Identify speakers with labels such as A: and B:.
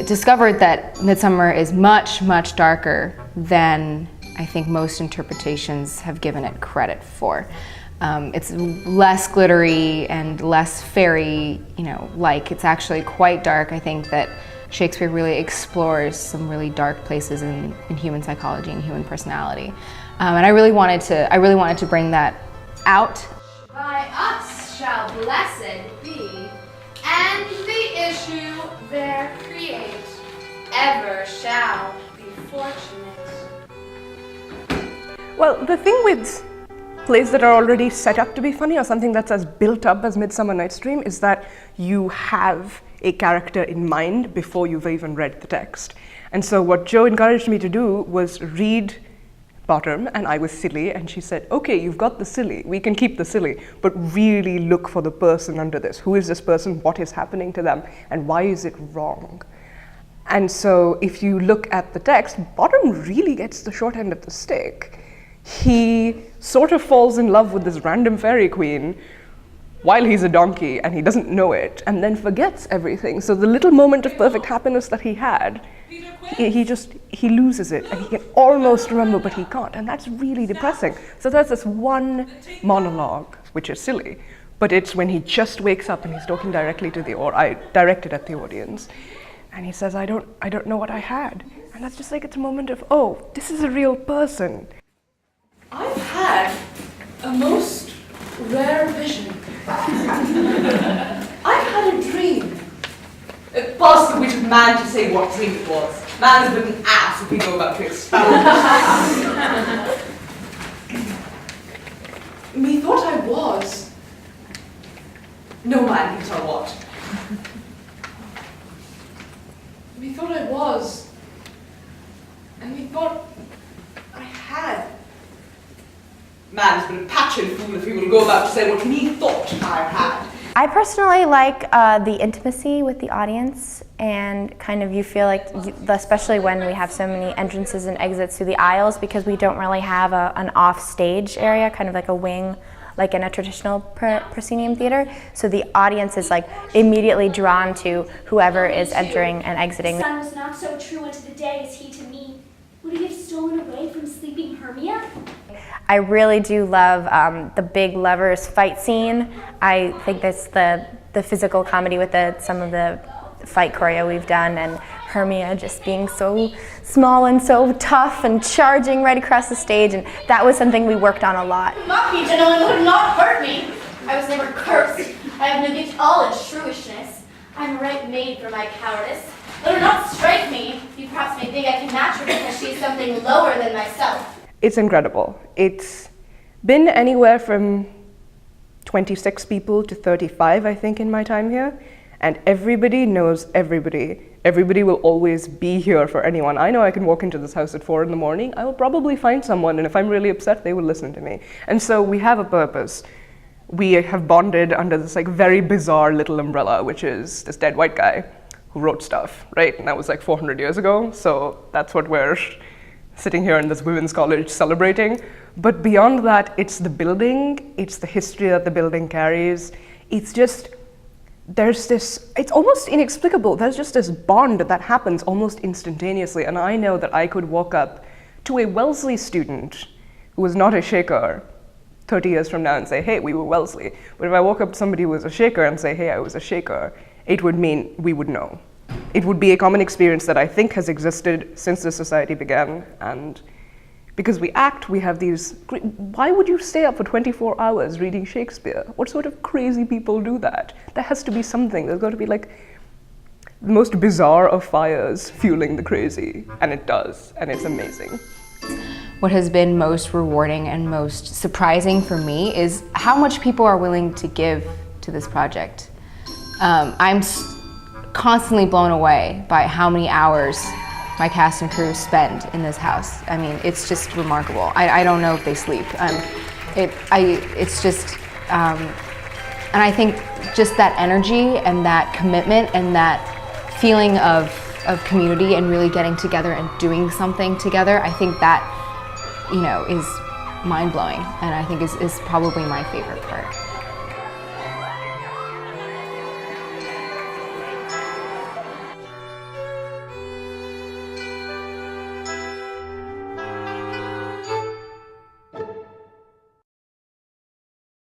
A: discovered that Midsummer is much, much darker than I think most interpretations have given it credit for. It's less glittery and less fairy, like. It's actually quite dark. I think that Shakespeare really explores some really dark places in human psychology and human personality, and I really wanted to bring that out.
B: By us shall blessed be, and the issue there create, ever shall be fortunate.
C: Well, the thing with plays that are already set up to be funny, or something that's as built up as Midsummer Night's Dream, is that you have a character in mind before you've even read the text. And so what Jo encouraged me to do was read Bottom, and I was silly, and she said, okay, you've got the silly, we can keep the silly, but really look for the person under this. Who is this person? What is happening to them? And why is it wrong? And so if you look at the text, Bottom really gets the short end of the stick. He sort of falls in love with this random fairy queen while he's a donkey, and he doesn't know it, and then forgets everything. So the little moment of perfect happiness that he had, he loses it, and he can almost remember, but he can't, and that's really depressing. So there's this one monologue, which is silly, but it's when he just wakes up and he's talking directly to directed at the audience, and he says, I don't know what I had. And that's just like, it's a moment of, oh, this is a real person.
B: I've had a most rare vision. I've had a dream.
D: Past the wit of man to say what dream it was. Man's been an ass if we go about to expound. Methought I was. No man can tell what. Methought I was. And methought I had. Man's been a patched fool if he will go about to say what me thought I had.
E: I personally like the intimacy with the audience, and kind of you feel like, especially when we have so many entrances and exits through the aisles, because we don't really have an off-stage area, kind of like a wing, like in a traditional proscenium theater. So the audience is like immediately drawn to whoever is entering and exiting.
F: The sun was not so true unto the day as he to me. Would he have stolen away from sleeping Hermia?
E: I really do love the big lovers fight scene. I think that's the physical comedy with some of the fight choreo we've done, and Hermia just being so small and so tough and charging right across the stage, and that was something we worked on a lot.
F: Mock me, gentlemen, would not hurt me. I was never cursed. I have no gift all in shrewishness. I'm right made for my cowardice. Let her not strike me. You perhaps may think I can match her because she is something lower than myself.
C: It's incredible. It's been anywhere from 26 people to 35, I think, in my time here. And everybody knows everybody. Everybody will always be here for anyone. I know I can walk into this house at 4 in the morning. I will probably find someone, and if I'm really upset, they will listen to me. And so we have a purpose. We have bonded under this like very bizarre little umbrella, which is this dead white guy who wrote stuff, right? And that was like 400 years ago. So that's what we're sitting here in this women's college celebrating. But beyond that, it's the building, it's the history that the building carries. It's just, it's almost inexplicable. There's just this bond that happens almost instantaneously. And I know that I could walk up to a Wellesley student who was not a Shaker 30 years from now and say, hey, we were Wellesley. But if I walk up to somebody who was a Shaker and say, hey, I was a Shaker, it would mean we would know. It would be a common experience that I think has existed since the society began. And because we act, we have these, why would you stay up for 24 hours reading Shakespeare? What sort of crazy people do that? There has to be something. There's got to be like the most bizarre of fires fueling the crazy. And it does, and it's amazing.
A: What has been most rewarding and most surprising for me is how much people are willing to give to this project. I'm constantly blown away by how many hours my cast and crew spend in this house. I mean, it's just remarkable. I don't know if they sleep. It's just, and I think just that energy and that commitment and that feeling of community and really getting together and doing something together, I think that, is mind-blowing, and I think is probably my favorite part.